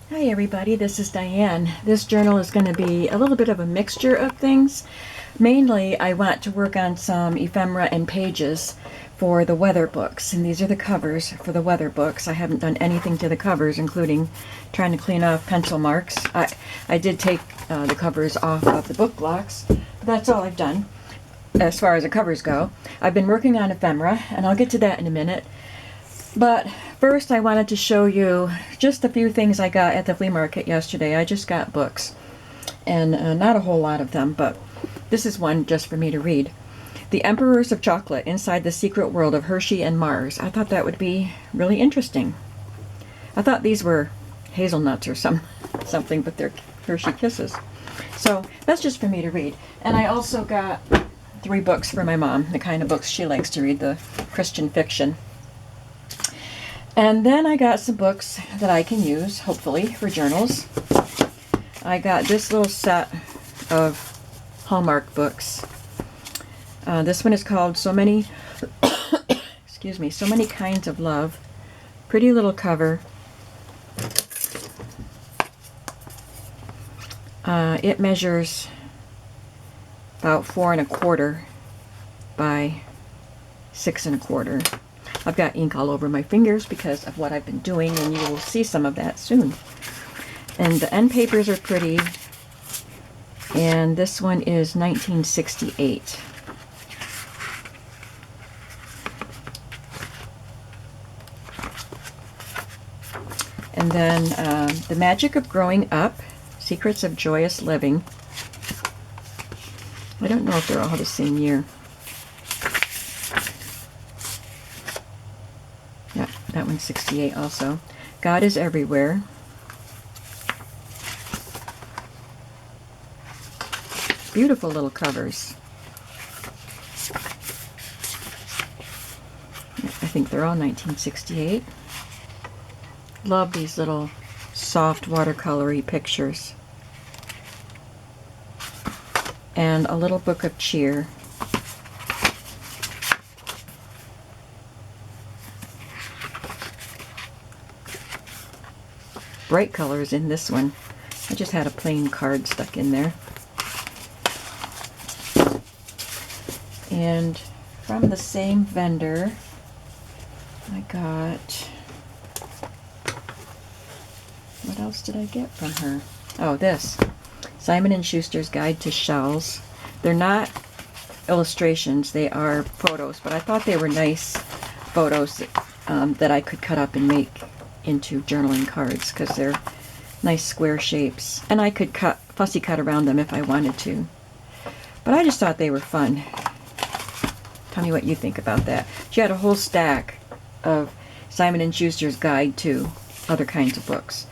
Hi everybody, this is Diane. This journal is going to be a little bit of a mixture of things. Mainly I want to work on some ephemera and pages for the weather books, and these are the covers for the weather books. I haven't done anything to the covers, including trying to clean off pencil marks. I did take the covers off of the book blocks, but that's all I've done as far as the covers go. I've been working on ephemera, and I'll get to that in a minute. But first I wanted to show you just a few things I got at the flea market yesterday. I just got books, and not a whole lot of them, but this is one just for me to read. The Emperors of Chocolate, Inside the Secret World of Hershey and Mars. I thought that would be really interesting. I thought these were hazelnuts or something, but they're Hershey Kisses. So that's just for me to read. And I also got 3 books for my mom, the kind of books she likes to read, the Christian fiction. And then I got some books that I can use, hopefully, for journals. I got this little set of Hallmark books. This one is called So Many, excuse me, So Many Kinds of Love. Pretty little cover. It measures about 4 1/4 by 6 1/4. I've got ink all over my fingers because of what I've been doing, and you will see some of that soon. And the end papers are pretty. And this one is 1968. And then The Magic of Growing Up, Secrets of Joyous Living. I don't know if they're all the same year. Yeah, that one's 68 also. God is Everywhere. Beautiful little covers. I think they're all 1968. Love these little soft watercolory pictures. And A Little Book of Cheer. Bright colors in this one. I just had a plain card stuck in there. And from the same vendor, I got, what else did I get from her? Oh, this. Simon & Schuster's Guide to Shells. They're not illustrations, they are photos, but I thought they were nice photos that I could cut up and make into journaling cards because they're nice square shapes, and I could fussy cut around them if I wanted to. But I just thought they were fun. Tell me what you think about that. She had a whole stack of Simon & Schuster's Guide to other kinds of books.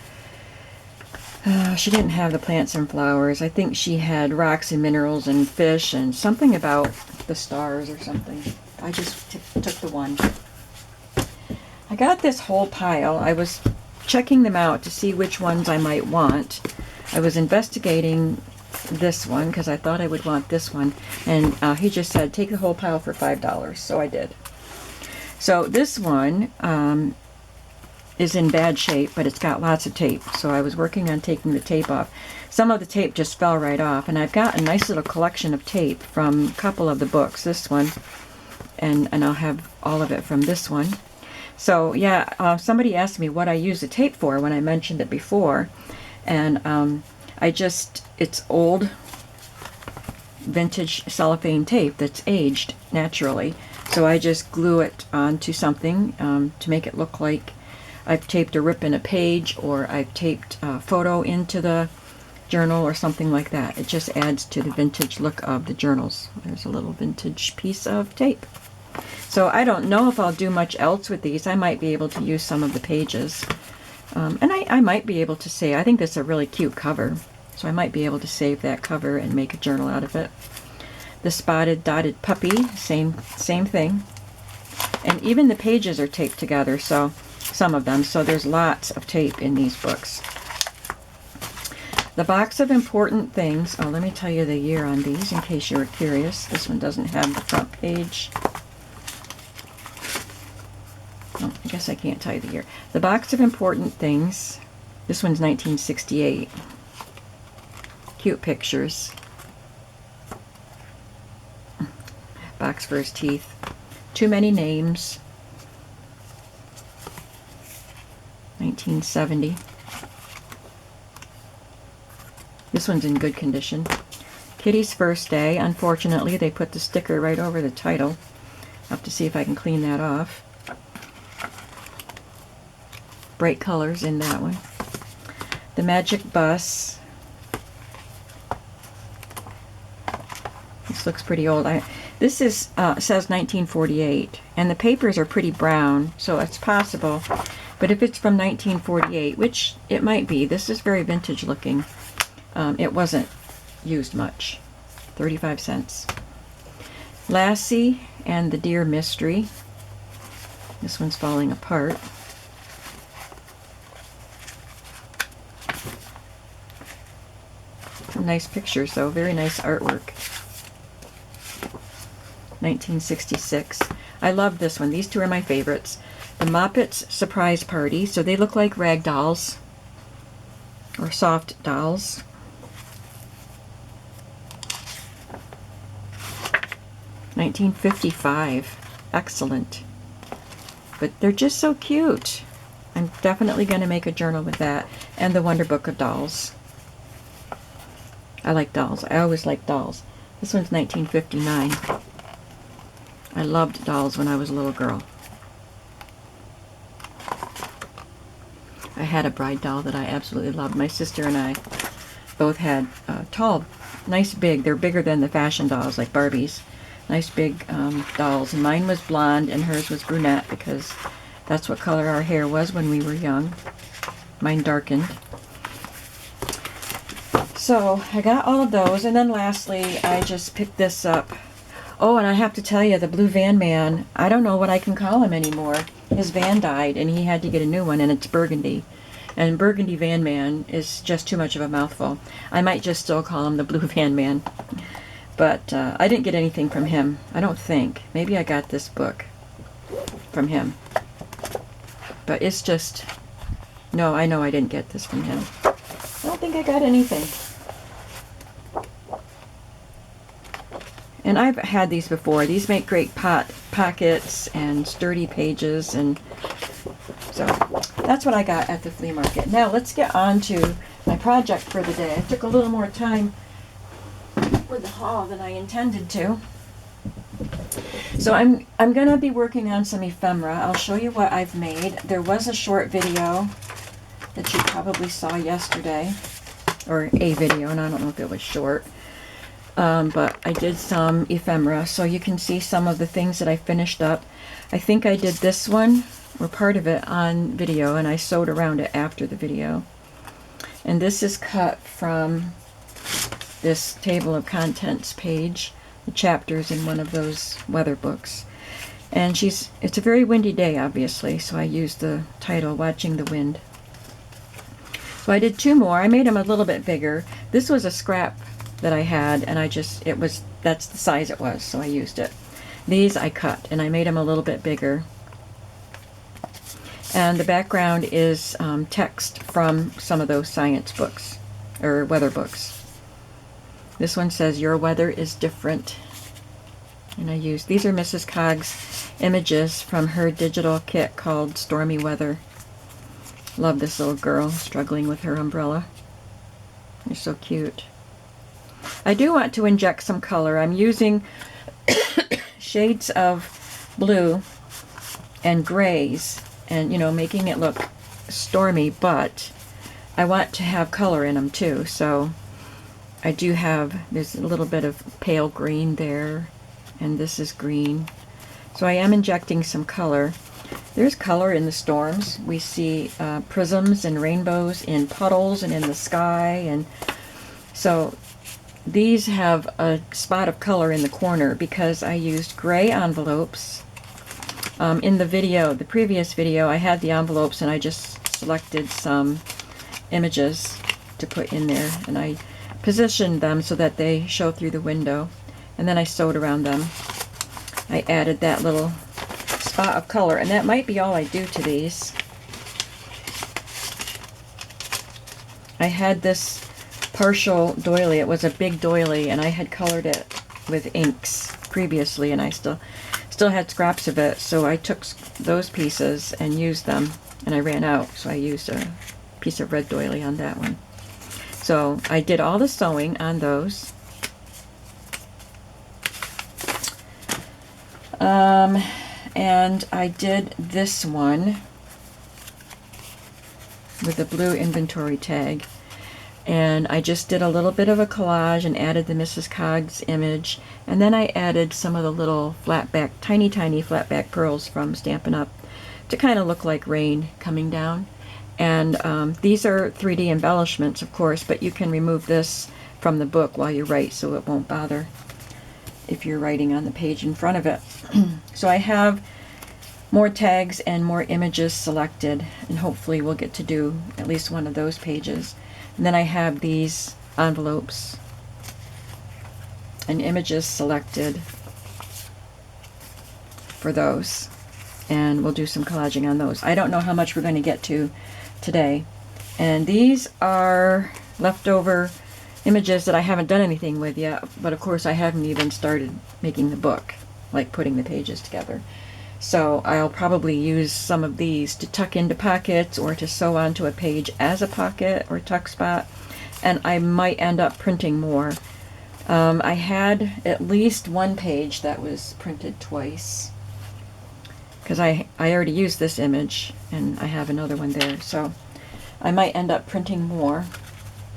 She didn't have the plants and flowers. I think she had rocks and minerals and fish and something about the stars or something. I just took the one. I got this whole pile. I was checking them out to see which ones I might want. I was investigating this one because I thought I would want this one, and he just said take the whole pile for $5, so I did. So this one is in bad shape, but it's got lots of tape, so I was working on taking the tape off. Some of the tape just fell right off, and I've got a nice little collection of tape from a couple of the books, this one, and I'll have all of it from this one. So yeah, somebody asked me what I use the tape for when I mentioned it before, and it's old vintage cellophane tape that's aged naturally, so I just glue it onto something to make it look like I've taped a rip in a page, or I've taped a photo into the journal or something like that. It just adds to the vintage look of the journals. There's a little vintage piece of tape. So I don't know if I'll do much else with these. I might be able to use some of the pages. And I might be able to say, I think that's a really cute cover. So I might be able to save that cover and make a journal out of it. The Spotted Dotted Puppy, same thing. And even the pages are taped together, so some of them. So there's lots of tape in these books. The Box of Important Things. Oh, let me tell you the year on these in case you were curious. This one doesn't have the front page. Oh, I guess I can't tell you the year. The Box of Important Things. This one's 1968. Cute pictures. Box for his teeth. Too Many Names. 1970. This one's in good condition. Kitty's First Day. Unfortunately, they put the sticker right over the title. I'll have to see if I can clean that off. Bright colors in that one. The Magic Bus. This looks pretty old. This is says 1948, and the papers are pretty brown, so it's possible. But if it's from 1948, which it might be, this is very vintage looking. It wasn't used much. 35 cents. Lassie and the Deer Mystery. This one's falling apart. Some nice pictures though, very nice artwork. 1966. I love this one. These two are my favorites. The Muppets Surprise Party. So they look like rag dolls or soft dolls. $1955. Excellent. But they're just so cute. I'm definitely going to make a journal with that. And the Wonder Book of Dolls. I like dolls. I always like dolls. This one's 1959. I loved dolls when I was a little girl. I had a bride doll that I absolutely loved. My sister and I both had tall, nice big, they're bigger than the fashion dolls like Barbies. Nice big dolls. And mine was blonde and hers was brunette because that's what color our hair was when we were young. Mine darkened. So I got all of those, and then lastly I just picked this up. Oh, and I have to tell you, the blue van man, I don't know what I can call him anymore. His van died and he had to get a new one, and it's burgundy. And burgundy van man is just too much of a mouthful. I might just still call him the blue van man. But I didn't get anything from him, I don't think. Maybe I got this book from him. But it's just, no, I know I didn't get this from him. I don't think I got anything. And I've had these before. These make great pockets and sturdy pages, and so that's what I got at the flea market. Now let's get on to my project for the day. I took a little more time with the haul than I intended to. So I'm going to be working on some ephemera. I'll show you what I've made. There was a short video that you probably saw yesterday, or a video, and I don't know if it was short. But I did some ephemera, so you can see some of the things that I finished up. I think I did this one, or part of it, on video, and I sewed around it after the video. And this is cut from this table of contents page, the chapters in one of those weather books. And it's a very windy day, obviously, so I used the title, Watching the Wind. So I did two more. I made them a little bit bigger. This was a scrap that I had, and that's the size it was, so I used it. These I cut, and I made them a little bit bigger. And the background is text from some of those science books, or weather books. This one says, Your Weather is Different. And these are Mrs. Cog's images from her digital kit called Stormy Weather. Love this little girl struggling with her umbrella. They're so cute. I do want to inject some color. I'm using shades of blue and grays, and making it look stormy, but I want to have color in them too. So I do there's a little bit of pale green there, and this is green. So I am injecting some color. There's color in the storms. We see prisms and rainbows in puddles and in the sky, and so these have a spot of color in the corner because I used gray envelopes. In the previous video, I had the envelopes and I just selected some images to put in there, and I positioned them so that they show through the window, and then I sewed around them. I added that little spot of color, and that might be all I do to these. I had this partial doily. It was a big doily, and I had colored it with inks previously, and I still had scraps of it, so I took those pieces and used them, and I ran out, so I used a piece of red doily on that one. So I did all the sewing on those. And I did this one with the blue inventory tag. And I just did a little bit of a collage and added the Mrs. Coggs image. And then I added some of the little flatback, tiny flatback pearls from Stampin' Up! To kind of look like rain coming down. And these are 3D embellishments, of course, but you can remove this from the book while you write, so it won't bother if you're writing on the page in front of it. So I have more tags and more images selected, and hopefully we'll get to do at least one of those pages. And then I have these envelopes and images selected for those, and we'll do some collaging on those. I don't know how much we're going to get to today, and these are leftover images that I haven't done anything with yet, but of course I haven't even started making the book, like putting the pages together. So I'll probably use some of these to tuck into pockets or to sew onto a page as a pocket or tuck spot, and I might end up printing more. I had at least one page that was printed twice, because I already used this image and I have another one there, so I might end up printing more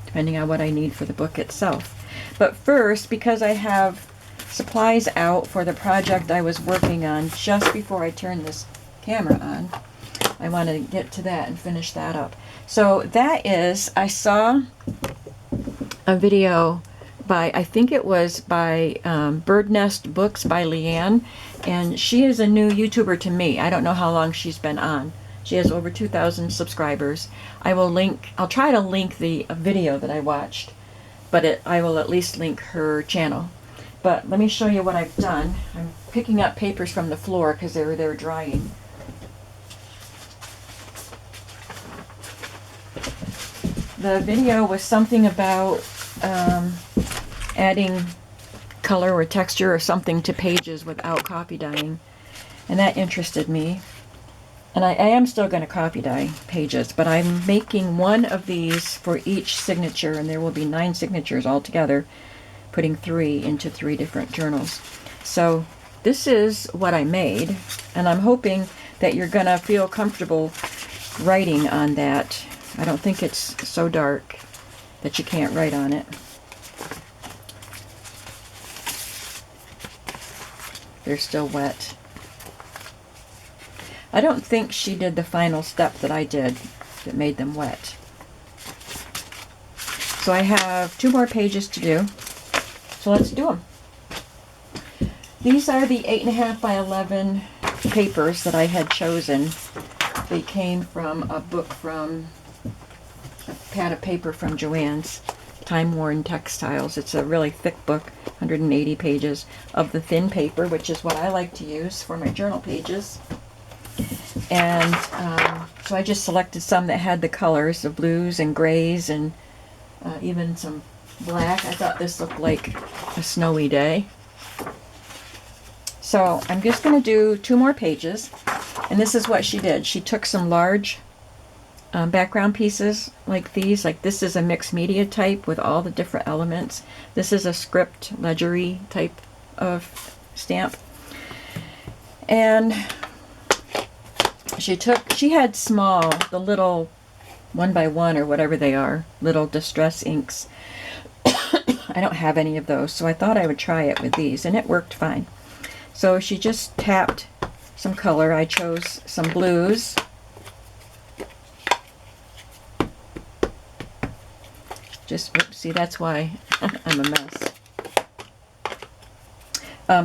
depending on what I need for the book itself. But first, because I have supplies out for the project I was working on just before I turned this camera on, I want to get to that and finish that up. So that is, I saw a video by, I think it was by Bird Nest Books by Leanne, and she is a new YouTuber to me. I don't know how long she's been on. She has over 2,000 subscribers. I'll try to link the video that I watched, but I will at least link her channel. But let me show you what I've done. I'm picking up papers from the floor because they're drying. The video was something about adding color or texture or something to pages without copy dyeing, and that interested me. And I am still going to copy dye pages, but I'm making one of these for each signature, and there will be 9 signatures altogether, putting 3 into 3 different journals. So this is what I made, and I'm hoping that you're going to feel comfortable writing on that. I don't think it's so dark that you can't write on it. They're still wet. I don't think she did the final step that I did that made them wet. So I have 2 more pages to do. So let's do them. These are the 8.5 by 11 papers that I had chosen. They came from a book from a pad of paper from Joann's, Time Worn Textiles. It's a really thick book, 180 pages of the thin paper, which is what I like to use for my journal pages. And so I just selected some that had the colors, the blues and grays, and even some black. I thought this looked like a snowy day. So I'm just going to do 2 more pages, and this is what she did. She took some large background pieces like these. Like this is a mixed media type with all the different elements. This is a script ledgery type of stamp. And she had small, the little 1x1 or whatever they are, little distress inks. I don't have any of those, so I thought I would try it with these, and it worked fine. So she just tapped some color. I chose some blues. Oops, see, that's why I'm a mess.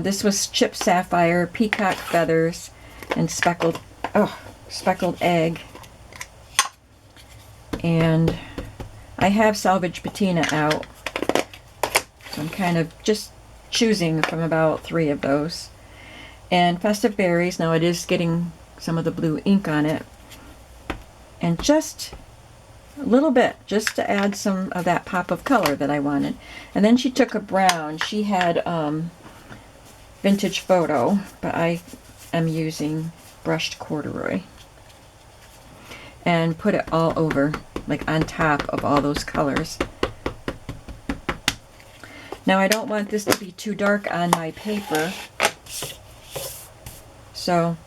This was chipped sapphire, peacock feathers, and speckled egg. And I have salvage patina out, so I'm kind of just choosing from about 3 of those. And festive berries. Now it is getting some of the blue ink on it, and just a little bit, just to add some of that pop of color that I wanted. And then she took a brown. She had vintage photo, but I am using brushed corduroy, and put it all over, like on top of all those colors. Now I don't want this to be too dark on my paper, so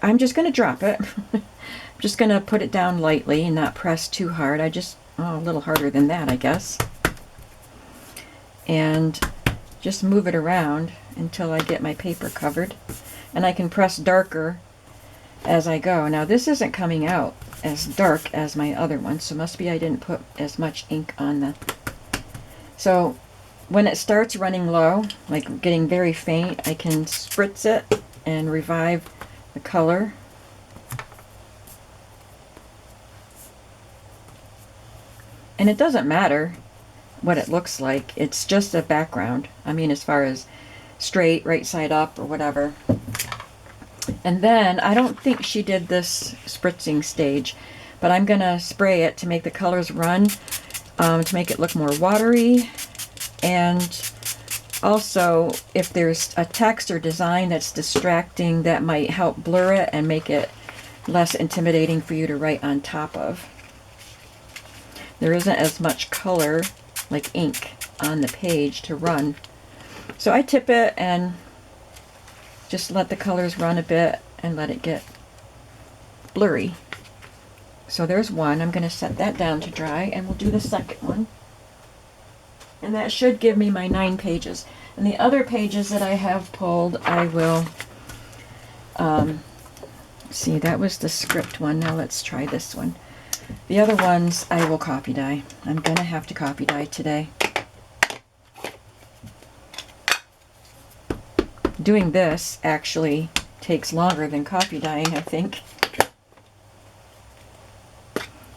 I'm just going to drop it. I'm just going to put it down lightly and not press too hard. A little harder than that, I guess. And just move it around until I get my paper covered. And I can press darker as I go. Now this isn't coming out as dark as my other one, so must be I didn't put as much ink on the... So when it starts running low, like getting very faint, I can spritz it and revive the color. And it doesn't matter what it looks like, it's just a background. I mean, as far as straight, right side up, or whatever. And then, I don't think she did this spritzing stage, but I'm going to spray it to make the colors run, to make it look more watery. And also, if there's a text or design that's distracting, that might help blur it and make it less intimidating for you to write on top of. There isn't as much color, like ink, on the page to run. So I tip it and just let the colors run a bit and let it get blurry. So there's one. I'm going to set that down to dry, and we'll do the second one. And that should give me my 9 pages. And the other pages that I have pulled, I will... see, that was the script one. Now let's try this one. The other ones I will copy dye. I'm going to have to copy dye today. Doing this actually takes longer than copy dyeing, I think.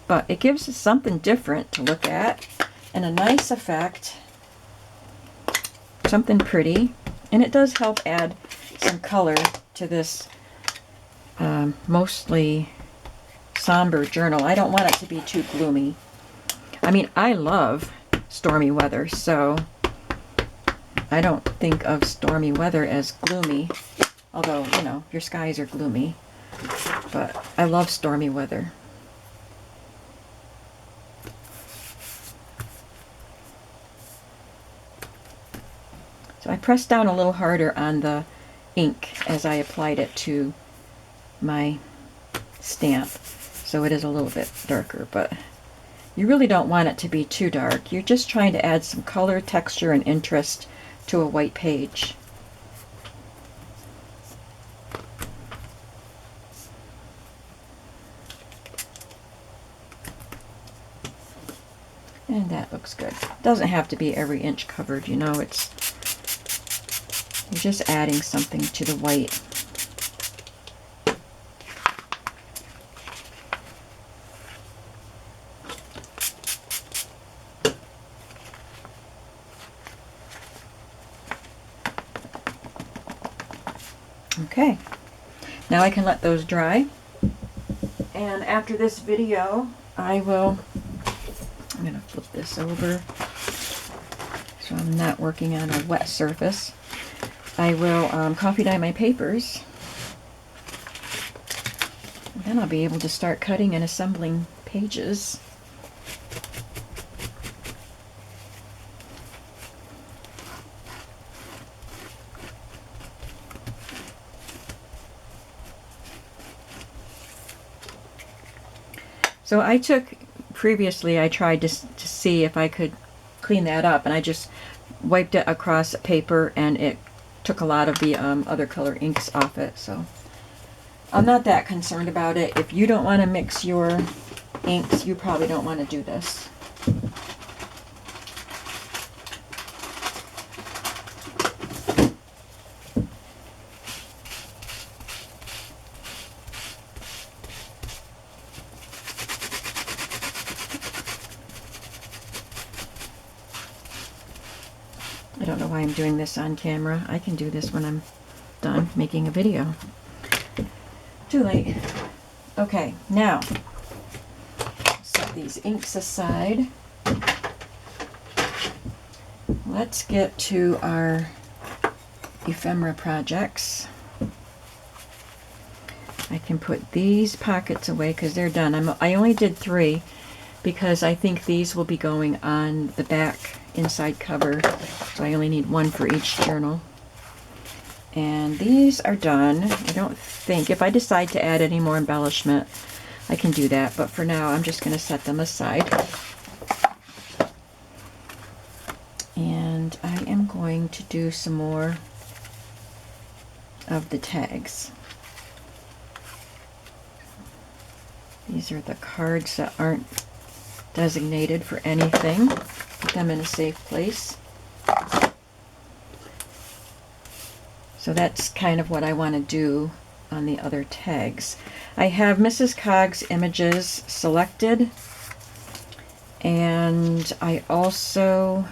But it gives us something different to look at and a nice effect. Something pretty. And it does help add some color to this mostly somber journal. I don't want it to be too gloomy. I mean, I love stormy weather, so I don't think of stormy weather as gloomy, although, you know, your skies are gloomy, but I love stormy weather. So I pressed down a little harder on the ink as I applied it to my stamp, so it is a little bit darker, but you really don't want it to be too dark. You're just trying to add some color, texture, and interest to a white page. And that looks good. Doesn't have to be every inch covered, you know, you're just adding something to the white. Okay, now I can let those dry, and after this video I'm going to flip this over so I'm not working on a wet surface. I will coffee dye my papers, and then I'll be able to start cutting and assembling pages. So I previously I tried to see if I could clean that up, and I just wiped it across paper and it took a lot of the other color inks off it, so I'm not that concerned about it. If you don't want to mix your inks, you probably don't want to do this. I don't know why I'm doing this on camera. I can do this when I'm done making a video. Too late. Okay, now set these inks aside. Let's get to our ephemera projects. I can put these pockets away because they're done. I only did 3 because I think these will be going on the back inside cover. So I only need 1 for each journal. And these are done. I don't think, if I decide to add any more embellishment, I can do that. But for now, I'm just going to set them aside. And I am going to do some more of the tags. These are the cards that aren't designated for anything. Put them in a safe place. So that's kind of what I want to do on the other tags. I have Mrs. Cog's images selected, and I also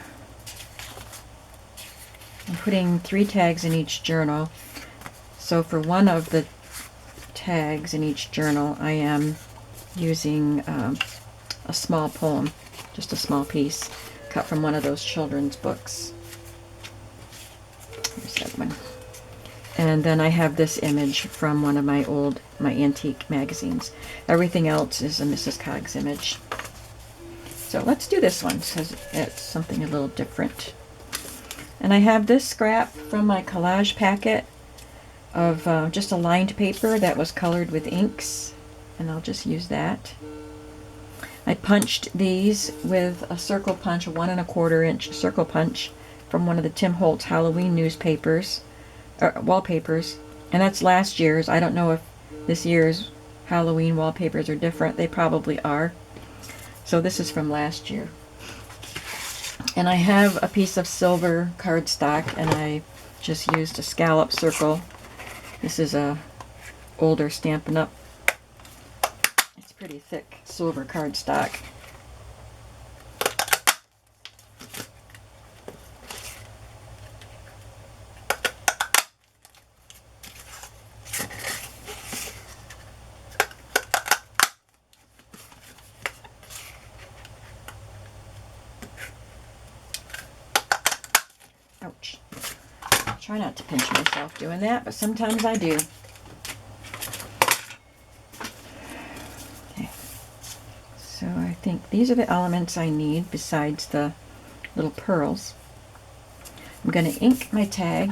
am putting 3 tags in each journal. So for one of the tags in each journal, I am using a small poem, just a small piece, cut from one of those children's books. Here's that one. And then I have this image from one of my antique magazines. Everything else is a Mrs. Cog's image. So let's do this one, because it's something a little different. And I have this scrap from my collage packet of just a lined paper that was colored with inks, and I'll just use that. I punched these with a circle punch, a 1 1/4 inch circle punch from one of the Tim Holtz Halloween newspapers, or wallpapers, and that's last year's. I don't know if this year's Halloween wallpapers are different. They probably are. So this is from last year. And I have a piece of silver cardstock, and I just used a scallop circle. This is a older Stampin' Up. It's pretty thick silver cardstock. Ouch. Try not to pinch myself doing that, but sometimes I do. Okay. So I think these are the elements I need besides the little pearls. I'm going to ink my tag.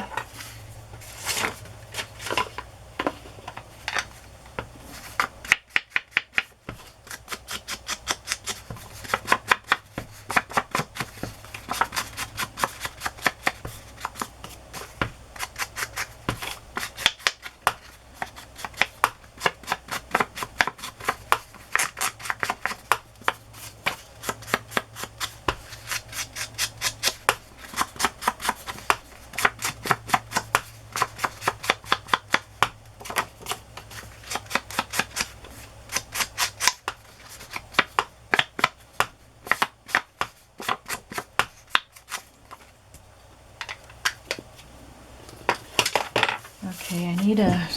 Okay, I need a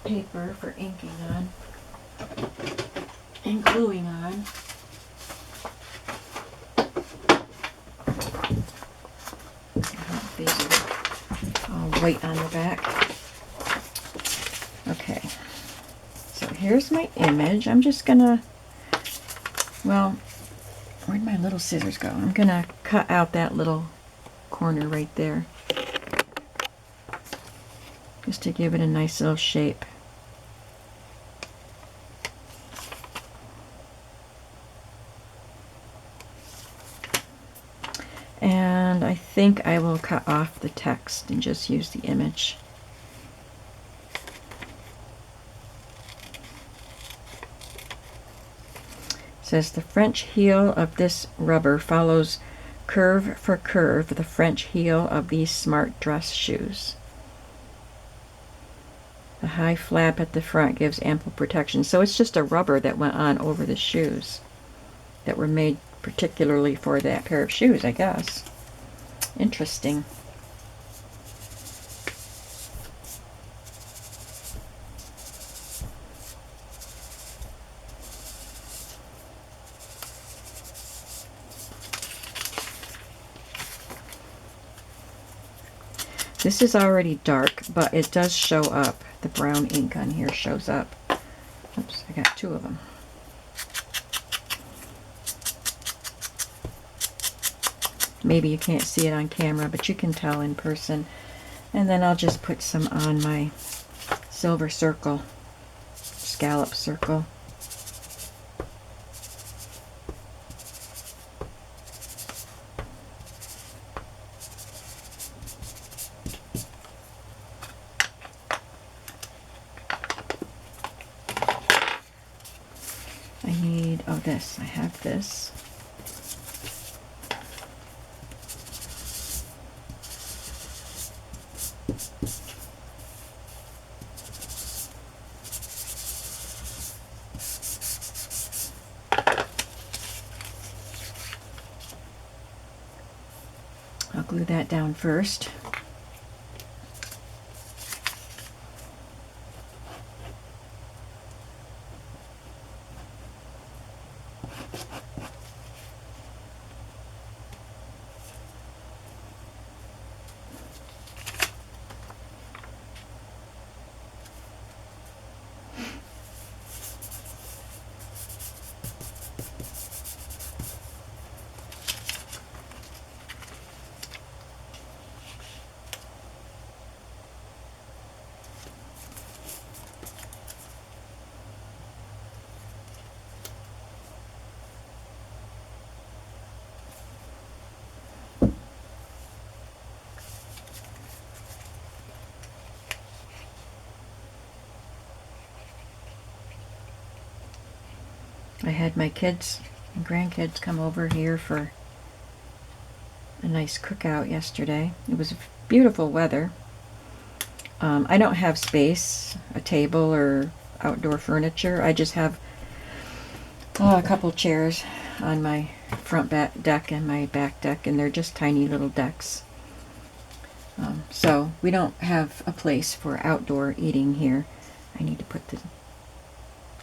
paper for inking on and gluing on. These are all white on the back. Okay, so here's my image. I'm just gonna, well, where'd my little scissors go? I'm gonna cut out that little corner right there, just to give it a nice little shape. And I think I will cut off the text and just use the image. It says the French heel of this rubber follows curve for curve the French heel of these smart dress shoes. The high flap at the front gives ample protection. So it's just a rubber that went on over the shoes that were made particularly for that pair of shoes, I guess. Interesting. This is already dark, but it does show up. The brown ink on here shows up. Oops, I got two of them. Maybe you can't see it on camera, but you can tell in person. And then I'll just put some on my silver circle, scallop circle. I need, oh, this. I have this. I'll glue that down first. I had my kids and grandkids come over here for a nice cookout yesterday. It was beautiful weather. I don't have space, a table or outdoor furniture. I just have a couple chairs on my front back deck and my back deck, and they're just tiny little decks. So we don't have a place for outdoor eating here. I need to put the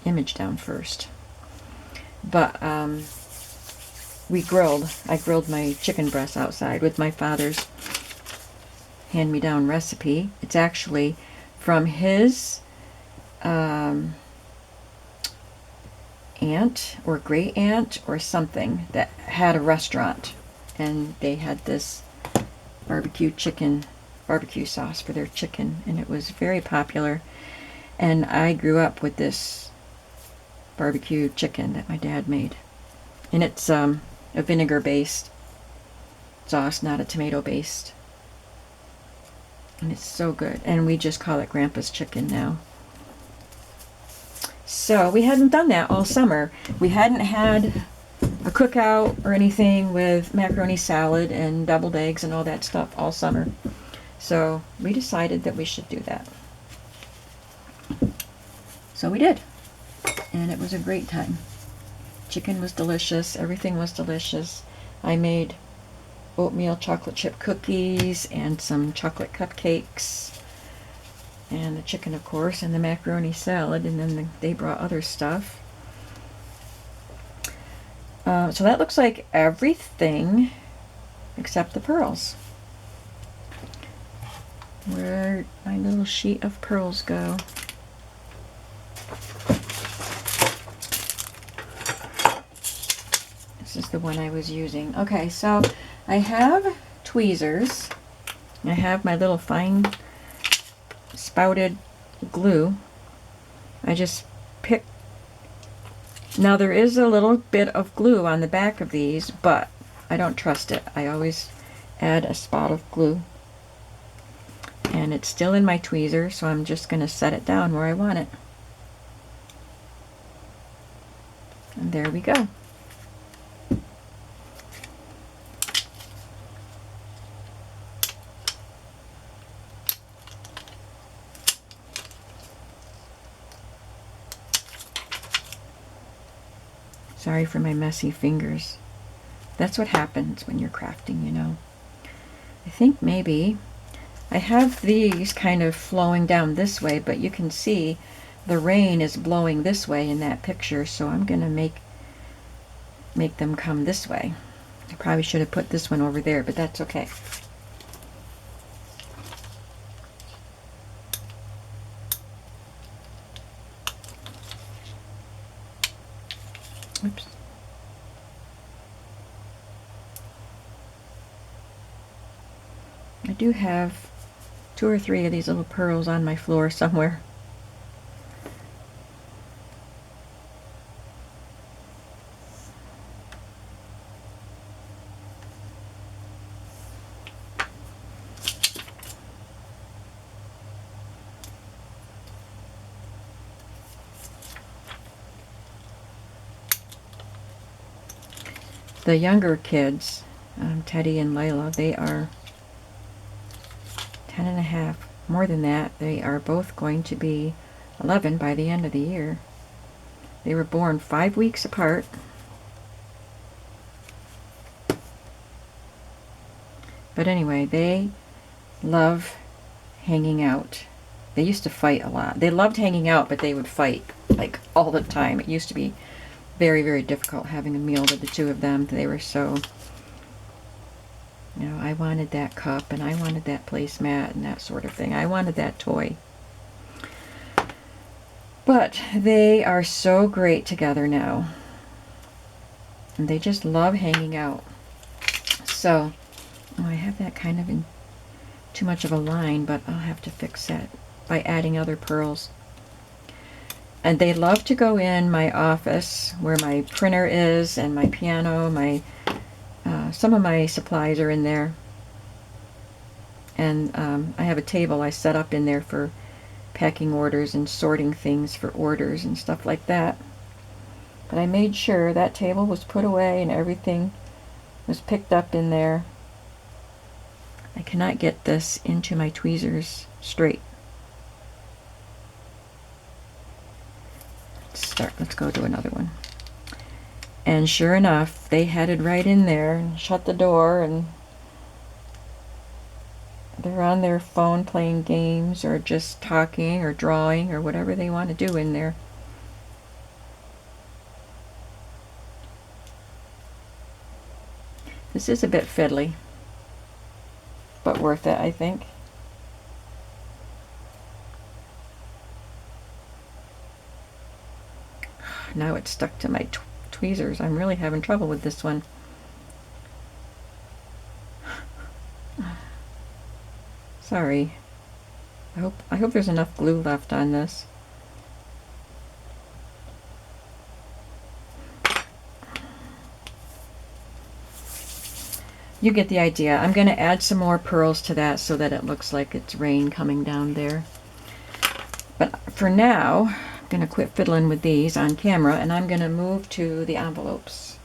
image down first. But we grilled. I grilled my chicken breast outside with my father's hand-me-down recipe. It's actually from his aunt or great aunt or something that had a restaurant, and they had this barbecue sauce for their chicken, and it was very popular. And I grew up with this barbecue chicken that my dad made, and it's a vinegar-based sauce, not a tomato-based, and it's so good. And we just call it Grandpa's chicken now. So we hadn't done that all summer. We hadn't had a cookout or anything with macaroni salad and deviled eggs and all that stuff all summer. So we decided that we should do that. So we did. And it was a great time. Chicken was delicious. Everything was delicious. I made oatmeal chocolate chip cookies and some chocolate cupcakes. And the chicken, of course, and the macaroni salad. And then they brought other stuff. So that looks like everything except the pearls. Where'd my little sheet of pearls go? This is the one I was using. Okay, so I have tweezers. I have my little fine spouted glue. I just picked. Now there is a little bit of glue on the back of these, but I don't trust it. I always add a spot of glue. And it's still in my tweezer, so I'm just going to set it down where I want it. And there we go. Sorry for my messy fingers. That's what happens when you're crafting, you know. I think maybe I have these kind of flowing down this way, but you can see the rain is blowing this way in that picture, so I'm going to make them come this way. I probably should have put this one over there, but that's okay. do have 2 or 3 of these little pearls on my floor somewhere. The younger kids, Teddy and Layla, they are 10 and a half. More than that, they are both going to be 11 by the end of the year. They were born 5 weeks apart. But anyway, they love hanging out. They used to fight a lot. They loved hanging out, but they would fight like all the time. It used to be very, very difficult having a meal with the 2 of them. They were so, you know, I wanted that cup and I wanted that placemat and that sort of thing. I wanted that toy. But they are so great together now. And they just love hanging out. So, oh, I have that kind of in too much of a line, but I'll have to fix that by adding other pearls. And they love to go in my office where my printer is and my piano, some of my supplies are in there. And I have a table I set up in there for packing orders and sorting things for orders and stuff like that. But I made sure that table was put away and everything was picked up in there. I cannot get this into my tweezers straight. Let's go to another one. And sure enough, they headed right in there and shut the door, and they're on their phone playing games or just talking or drawing or whatever they want to do in there. This is a bit fiddly, but worth it, I think. Now it's stuck to my tweezers. I'm really having trouble with this one. Sorry. I hope there's enough glue left on this. You get the idea. I'm going to add some more pearls to that so that it looks like it's rain coming down there. But for now, I'm going to quit fiddling with these on camera, and I'm going to move to the envelopes.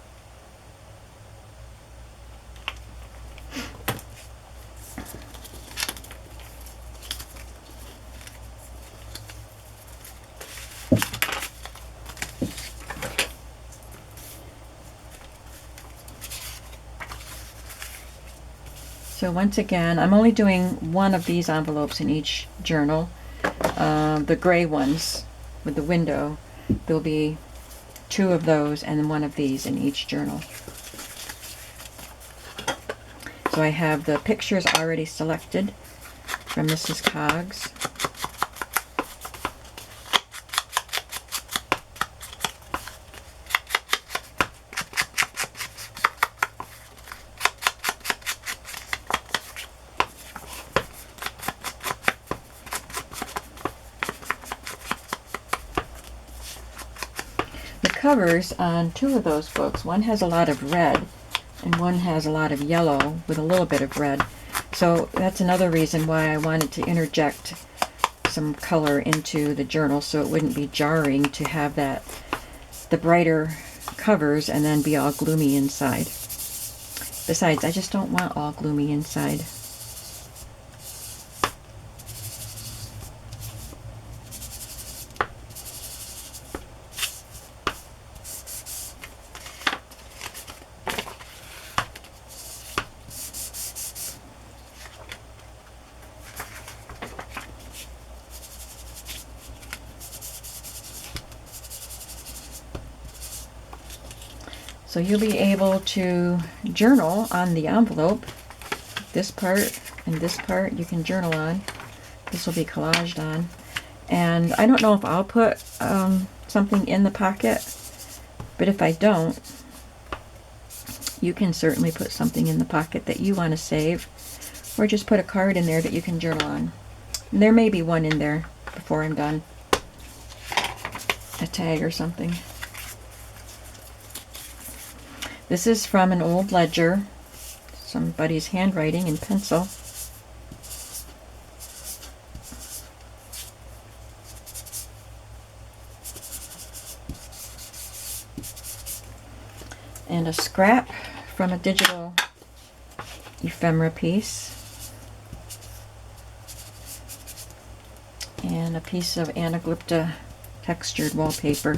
So once again, I'm only doing one of these envelopes in each journal. The gray ones with the window, there'll be 2 of those and then 1 of these in each journal. So I have the pictures already selected from Mrs. Coggs. Covers on 2 of those books. One has a lot of red and one has a lot of yellow with a little bit of red. So that's another reason why I wanted to interject some color into the journal so it wouldn't be jarring to have the brighter covers and then be all gloomy inside. Besides, I just don't want all gloomy inside. So you'll be able to journal on the envelope. This part and this part you can journal on. This will be collaged on. And I don't know if I'll put something in the pocket, but if I don't, you can certainly put something in the pocket that you want to save or just put a card in there that you can journal on. And there may be one in there before I'm done. A tag or something. This is from an old ledger, somebody's handwriting in pencil. And a scrap from a digital ephemera piece. And a piece of anaglypta textured wallpaper.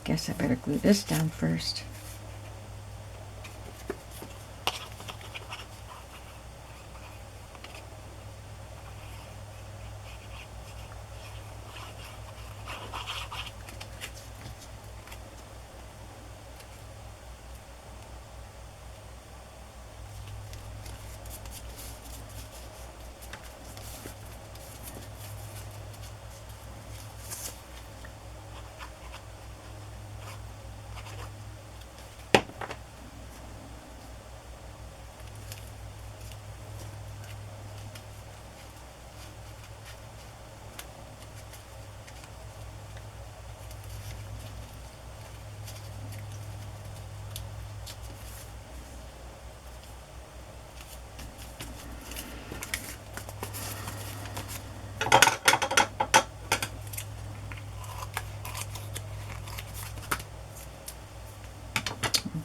Guess I better glue this down first.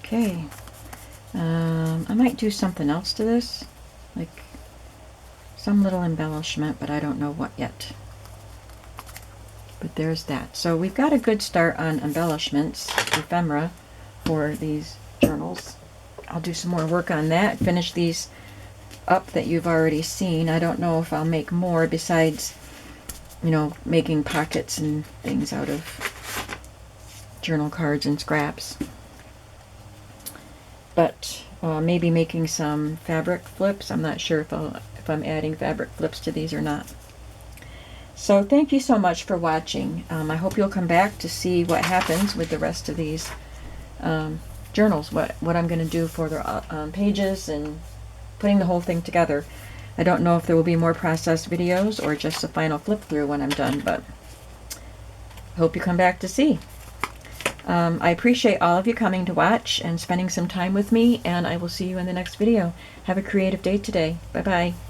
Okay, I might do something else to this, like some little embellishment, but I don't know what yet. But there's that. So we've got a good start on embellishments, ephemera, for these journals. I'll do some more work on that, finish these up that you've already seen. I don't know if I'll make more besides, you know, making pockets and things out of journal cards and scraps. But maybe making some fabric flips. I'm not sure if I'm adding fabric flips to these or not. So thank you so much for watching. I hope you'll come back to see what happens with the rest of these journals, what I'm going to do for the pages and putting the whole thing together. I don't know if there will be more process videos or just a final flip through when I'm done, but I hope you come back to see. I appreciate all of you coming to watch and spending some time with me, and I will see you in the next video. Have a creative day today. Bye-bye.